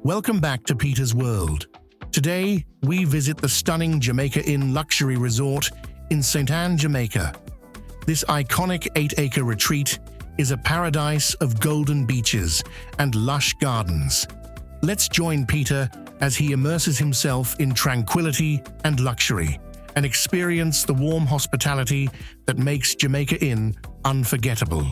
Welcome back to Peter's World. Today, we visit the stunning Jamaica Inn luxury resort in St. Anne, Jamaica. This iconic 8-acre retreat is a paradise of golden beaches and lush gardens. Let's join Peter as he immerses himself in tranquility and luxury and experience the warm hospitality that makes Jamaica Inn unforgettable.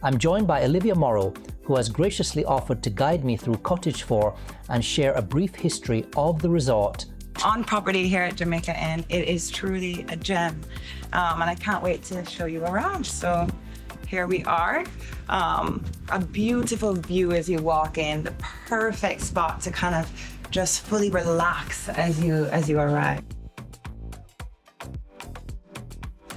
I'm joined by Olivia Morrow, who has graciously offered to guide me through Cottage 4 and share a brief history of the resort. On property here at Jamaica Inn, it is truly a gem, and I can't wait to show you around. So here we are, a beautiful view as you walk in, the perfect spot to kind of just fully relax as you arrive.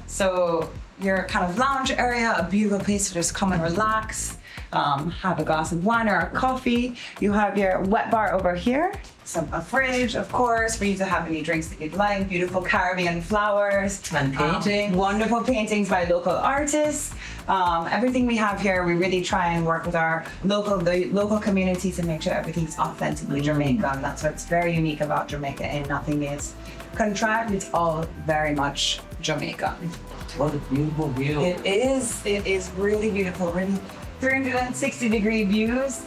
So your kind of lounge area, a beautiful place to just come and relax, have a glass of wine or a coffee. You have your wet bar over here, a fridge, of course, for you to have any drinks that you'd like, beautiful Caribbean flowers. And paintings. Wonderful paintings by local artists. Everything we have here, we really try and work with the local community to make sure everything's authentically Jamaican. That's what's very unique about Jamaica Inn. Nothing is contrived, it's all very much Jamaican. What a beautiful view. It is really beautiful, really 360-degree views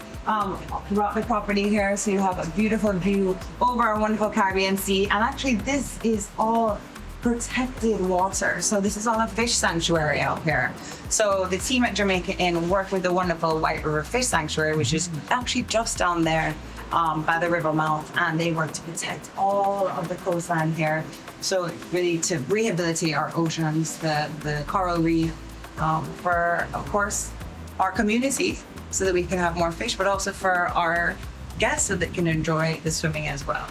throughout the property here. So you have a beautiful view over a wonderful Caribbean Sea. And actually this is all protected water. So this is all a fish sanctuary out here. So the team at Jamaica Inn work with the wonderful White River Fish Sanctuary, which is actually just down there by the river mouth. And they work to protect all of the coastline here. So really to rehabilitate our oceans, the coral reef, for, of course, our community, so that we can have more fish, but also for our guests so they can enjoy the swimming as well.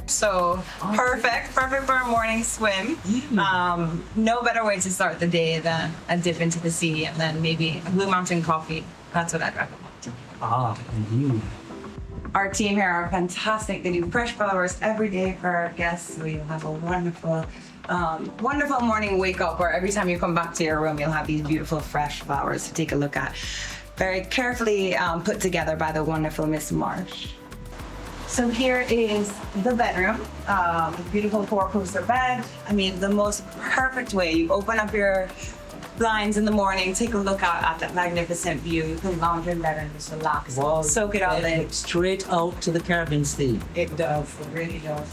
So perfect for a morning swim. No better way to start the day than a dip into the sea and then maybe a Blue Mountain coffee. That's what I'd recommend. Indeed. Our team here are fantastic. They do fresh flowers every day for our guests. So you'll have a wonderful morning wake up where every time you come back to your room, you'll have these beautiful fresh flowers to take a look at. Very carefully put together by the wonderful Miss Marsh. So here is the bedroom, the beautiful 4-poster bed. I mean, the most perfect way. You open up your blinds in the morning, take a look out at that magnificent view. You can lounge in bed and just relax, soak it all in. Straight out to the Caribbean Sea. It does, it really does.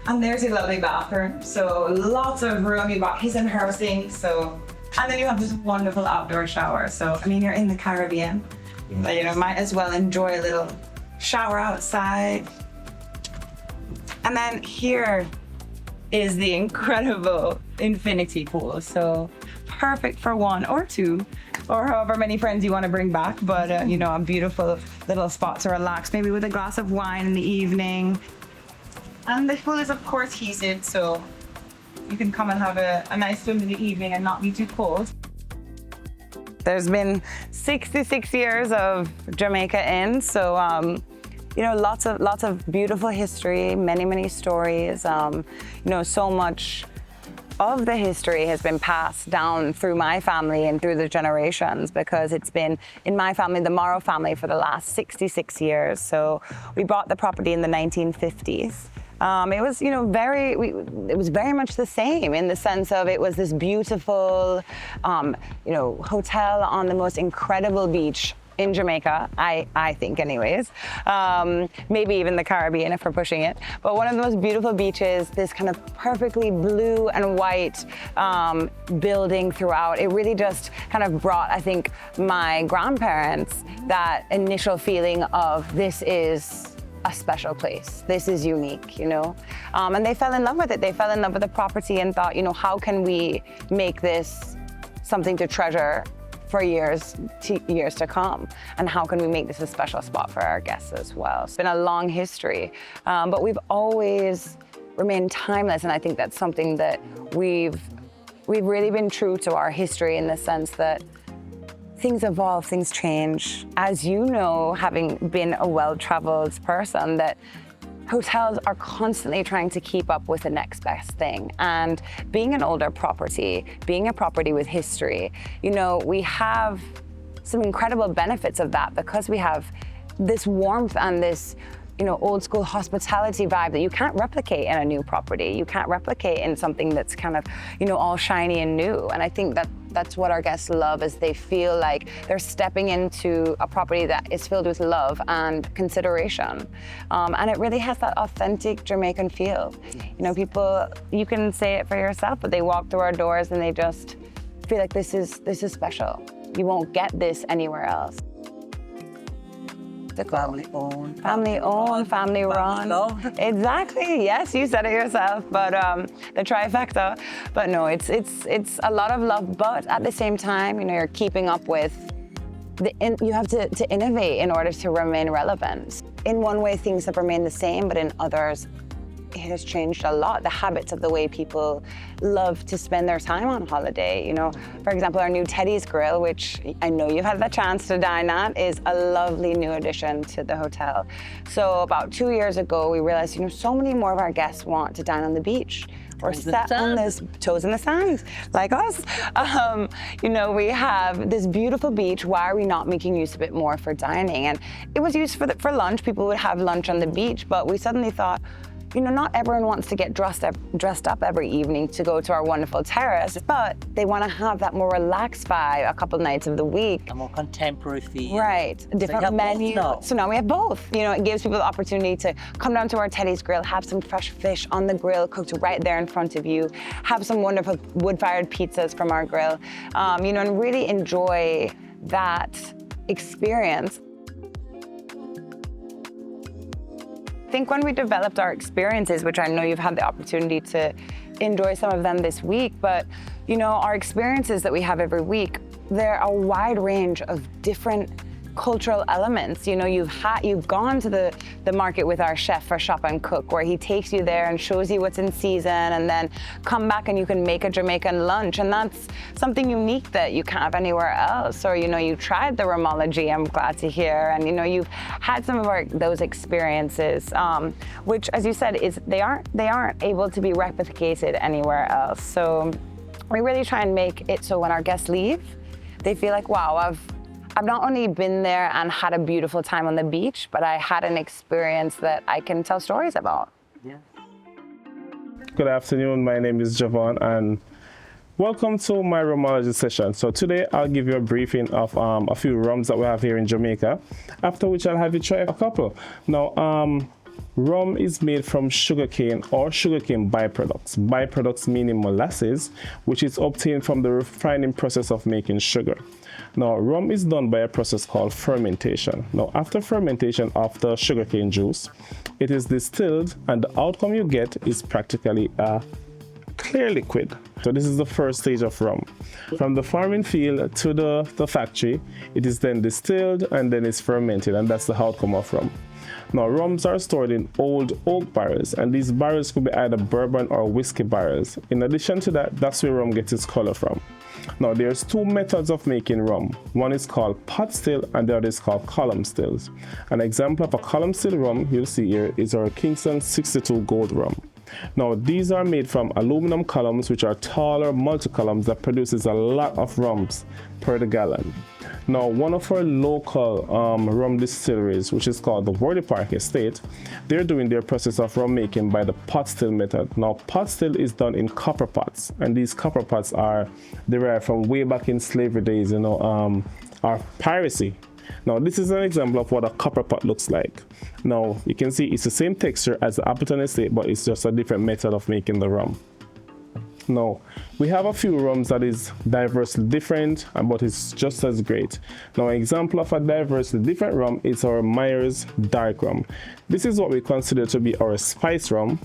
And there's a lovely bathroom. So lots of room. You've got his and her sink. And then you have this wonderful outdoor shower. So, I mean, you're in the Caribbean. So, you know, might as well enjoy a little shower outside. And then here is the incredible infinity pool. So perfect for one or two, or however many friends you want to bring back. But, you know, a beautiful little spot to relax, maybe with a glass of wine in the evening. And the pool is, of course, heated, so you can come and have a nice swim in the evening and not be too cold. There's been 66 years of Jamaica Inn, so you know, lots of beautiful history, many stories. You know, so much of the history has been passed down through my family and through the generations, because it's been in my family, the Morrow family, for the last 66 years. So we bought the property in the 1950s. It was, it was very much the same in the sense of it was this beautiful, hotel on the most incredible beach in Jamaica, I think anyways, maybe even the Caribbean if we're pushing it, but one of the most beautiful beaches, this kind of perfectly blue and white building throughout. It really just kind of brought, I think, my grandparents that initial feeling of this is a special place. This is unique, and they fell in love with it. They fell in love with the property and thought, how can we make this something to treasure for years to come, and how can we make this a special spot for our guests as well. It's been a long history, but we've always remained timeless, and I think that's something that we've really been true to our history in the sense that things evolve, things change. As you know, having been a well-traveled person, that hotels are constantly trying to keep up with the next best thing. And being an older property, being a property with history, we have some incredible benefits of that because we have this warmth and this, old school hospitality vibe that you can't replicate in a new property. You can't replicate in something that's kind of, all shiny and new. And I think that's what our guests love, is they feel like they're stepping into a property that is filled with love and consideration. And it really has that authentic Jamaican feel. People, you can say it for yourself, but they walk through our doors and they just feel like this is special. You won't get this anywhere else. The family owned, family run. Exactly. Yes, you said it yourself. But the trifecta. But no, it's a lot of love. But at the same time, you're keeping up with you have to innovate in order to remain relevant. In one way, things have remained the same, but in others, it has changed a lot. The habits of the way people love to spend their time on holiday. For example, our new Teddy's Grill, which I know you've had the chance to dine at, is a lovely new addition to the hotel. So about 2 years ago, we realized, so many more of our guests want to dine on the beach. Or set on this toes in the sand, like us. We have this beautiful beach. Why are we not making use of it more for dining? And it was used for lunch. People would have lunch on the beach, but we suddenly thought, not everyone wants to get dressed up every evening to go to our wonderful terrace, but they want to have that more relaxed vibe a couple nights of the week. A more contemporary feel. Right, different menu. So now we have both. It gives people the opportunity to come down to our Teddy's Grill, have some fresh fish on the grill cooked right there in front of you, have some wonderful wood-fired pizzas from our grill, and really enjoy that experience. I think when we developed our experiences, which I know you've had the opportunity to enjoy some of them this week, but our experiences that we have every week, they're a wide range of different cultural elements. You've gone to the market with our chef for Shop and Cook, where he takes you there and shows you what's in season, and then come back and you can make a Jamaican lunch, and that's something unique that you can't have anywhere else. Or you tried the Rumology, I'm glad to hear, and you've had some of those experiences, which, as you said, they aren't able to be replicated anywhere else. So we really try and make it so when our guests leave, they feel like, wow, I've not only been there and had a beautiful time on the beach, but I had an experience that I can tell stories about. Yeah. Good afternoon, my name is Javon, and welcome to my Rumology session. So today I'll give you a briefing of a few rums that we have here in Jamaica, after which I'll have you try a couple. Now, rum is made from sugarcane or sugarcane byproducts. Byproducts meaning molasses, which is obtained from the refining process of making sugar. Now, rum is done by a process called fermentation. Now, after fermentation of the sugarcane juice, it is distilled, and the outcome you get is practically a clear liquid. So this is the first stage of rum. From the farming field to the factory, it is then distilled and then it's fermented, and that's the outcome of rum. Now, rums are stored in old oak barrels, and these barrels could be either bourbon or whiskey barrels. In addition to that, that's where rum gets its color from. Now, there's two methods of making rum. One is called pot still, and the other is called column stills. An example of a column still rum you'll see here is our Kingston 62 Gold rum. Now, these are made from aluminum columns, which are taller multi-columns that produces a lot of rums per the gallon. Now, one of our local rum distilleries, which is called the Worthy Park Estate, they're doing their process of rum making by the pot still method. Now, pot still is done in copper pots, and these copper pots are derived from way back in slavery days, or piracy. Now, this is an example of what a copper pot looks like. Now, you can see it's the same texture as the Appleton Estate, but it's just a different method of making the rum. Now, we have a few rums that is diversely different, but it's just as great. Now, an example of a diversely different rum is our Myers Dark Rum. This is what we consider to be our spice rum.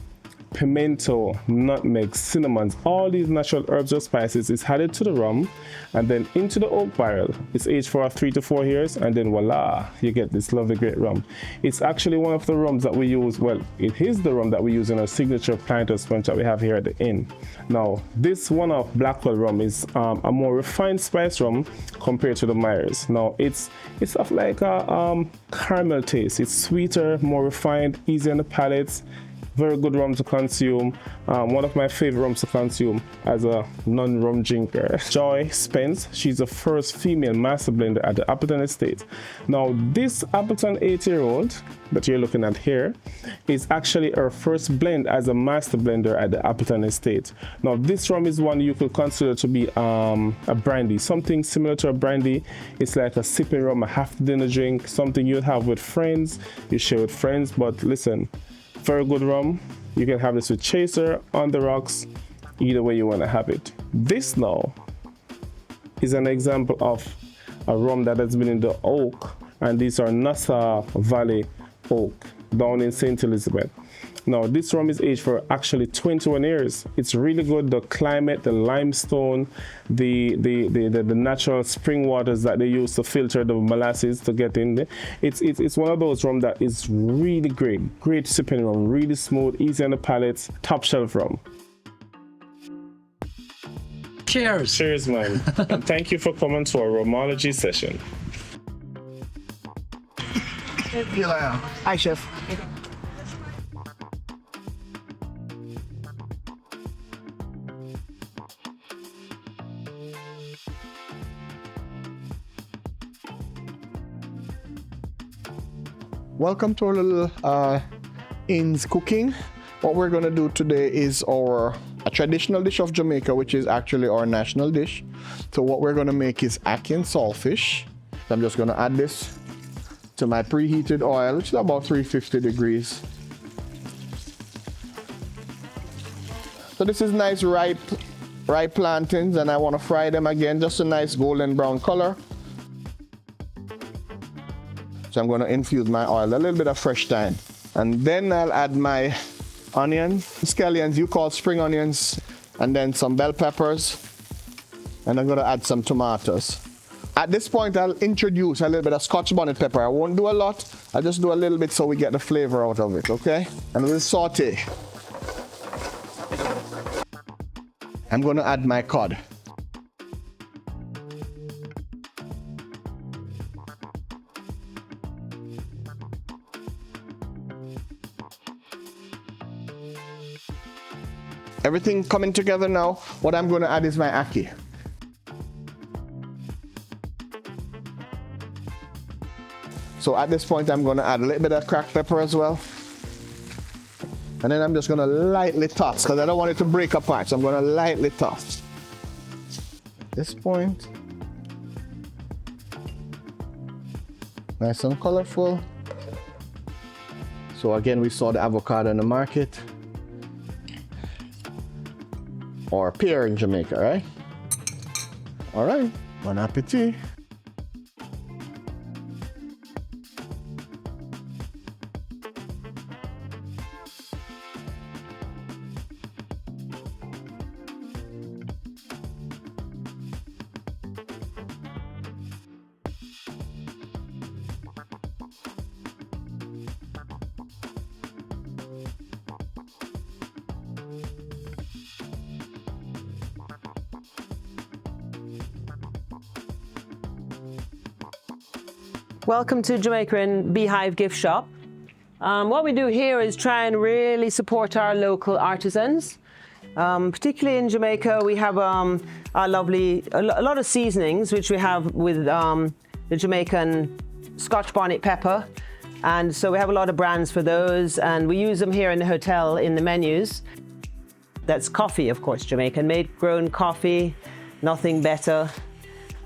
Pimento, nutmeg, cinnamon, all these natural herbs or spices is added to the rum and then into the oak barrel. It's aged for 3 to 4 years, and then voila, you get this lovely great rum. It's actually one of the rums that we use, well, it is the rum that we use in our signature Planters Punch that we have here at the inn. Now, this one of Blackwell rum is a more refined spice rum compared to the Myers. Now, it's of like a caramel taste. It's sweeter, more refined, easy on the palate. Very good rum to consume. One of my favorite rums to consume as a non-rum drinker. Joy Spence, she's the first female master blender at the Appleton Estate. Now, this Appleton 8-year-old that you're looking at here is actually her first blend as a master blender at the Appleton Estate. Now, this rum is one you could consider to be a brandy, something similar to a brandy. It's like a sipping rum, a half dinner drink, something you'd have with friends, you share with friends. But listen, very good rum. You can have this with chaser, on the rocks, either way you want to have it. This now is an example of a rum that has been in the oak, and these are Nassau Valley oak down in St. Elizabeth. Now, this rum is aged for actually 21 years. It's really good. The climate, the limestone, the natural spring waters that they use to filter the molasses to get in there. It's one of those rum that is really great. Great sipping rum, really smooth, easy on the palate, top shelf rum. Cheers. Cheers, man. And thank you for coming to our Rumology session. Hi, Chef. Welcome to our little inn's cooking. What we're gonna do today is a traditional dish of Jamaica, which is actually our national dish. So what we're gonna make is ackee and saltfish. So I'm just gonna add this to my preheated oil, which is about 350 degrees. So this is nice ripe plantains, and I want to fry them again, just a nice golden brown color. So I'm going to infuse my oil, a little bit of fresh thyme, and then I'll add my onions, scallions, you call spring onions, and then some bell peppers, and I'm going to add some tomatoes. At this point, I'll introduce a little bit of Scotch bonnet pepper. I won't do a lot. I'll just do a little bit so we get the flavor out of it, okay? And we'll saute. I'm going to add my cod. Everything coming together now. What I'm going to add is my ackee. So at this point, I'm going to add a little bit of cracked pepper as well. And then I'm just going to lightly toss, because I don't want it to break apart. So I'm going to lightly toss. At this point, nice and colorful. So again, we saw the avocado in the market. Or pear in Jamaica, right? All right, bon appetit. Welcome to Jamaica Inn Beehive gift shop. What we do here is try and really support our local artisans. Particularly in Jamaica, we have a lot of seasonings which we have with the Jamaican Scotch bonnet pepper. And so we have a lot of brands for those, and we use them here in the hotel in the menus. That's coffee, of course, Jamaican made, grown coffee, nothing better.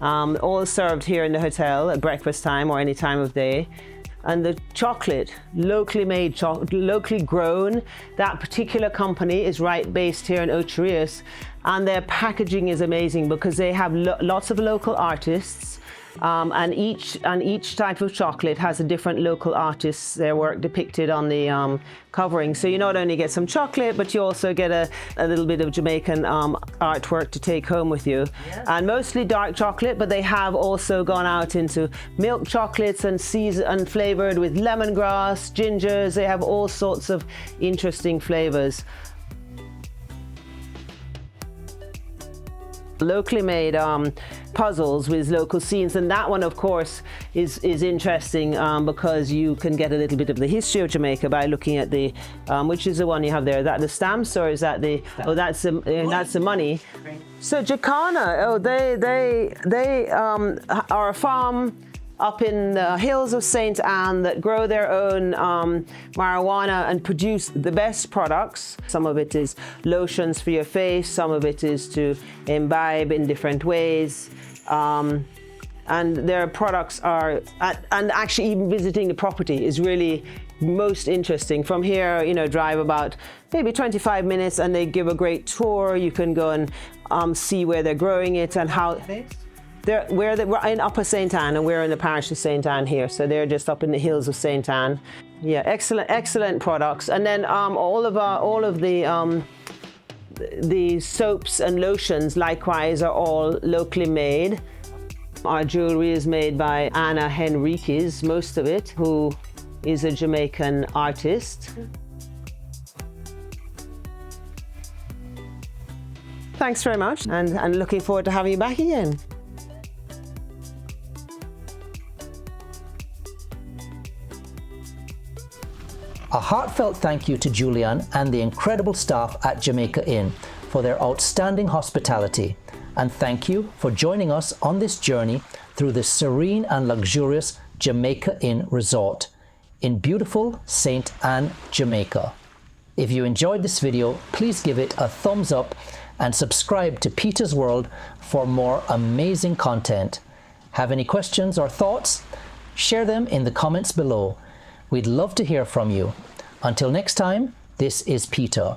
All served here in the hotel at breakfast time or any time of day. And the chocolate, locally made, locally grown. That particular company is based here in Ocho Rios, and their packaging is amazing because they have lots of local artists. And each type of chocolate has a different local artist's their work depicted on the covering. So you not only get some chocolate, but you also get a little bit of Jamaican artwork to take home with you. Yes. And mostly dark chocolate, but they have also gone out into milk chocolates and flavored with lemongrass, gingers. They have all sorts of interesting flavors. Locally made puzzles with local scenes, and that one of course is interesting because you can get a little bit of the history of Jamaica by looking at the which is the one you have there. Is that the stamps or is that the that's the money? So Jacana, they are a farm up in the hills of St. Anne that grow their own marijuana and produce the best products. Some of it is lotions for your face, some of it is to imbibe in different ways. And their products are, and actually even visiting the property is really most interesting. From here, drive about maybe 25 minutes and they give a great tour. You can go and see where they're growing it and how. We're in Upper St. Anne, and we're in the parish of St. Anne here, so they're just up in the hills of St. Anne. Yeah, excellent products. And then all of the soaps and lotions likewise are all locally made. Our jewelry is made by Anna Henriquez, most of it, who is a Jamaican artist. Thanks very much, and looking forward to having you back again. A heartfelt thank you to Jullian and the incredible staff at Jamaica Inn for their outstanding hospitality. And thank you for joining us on this journey through the serene and luxurious Jamaica Inn Resort in beautiful St. Anne, Jamaica. If you enjoyed this video, please give it a thumbs up and subscribe to Peter's World for more amazing content. Have any questions or thoughts? Share them in the comments below. We'd love to hear from you. Until next time, this is Peter.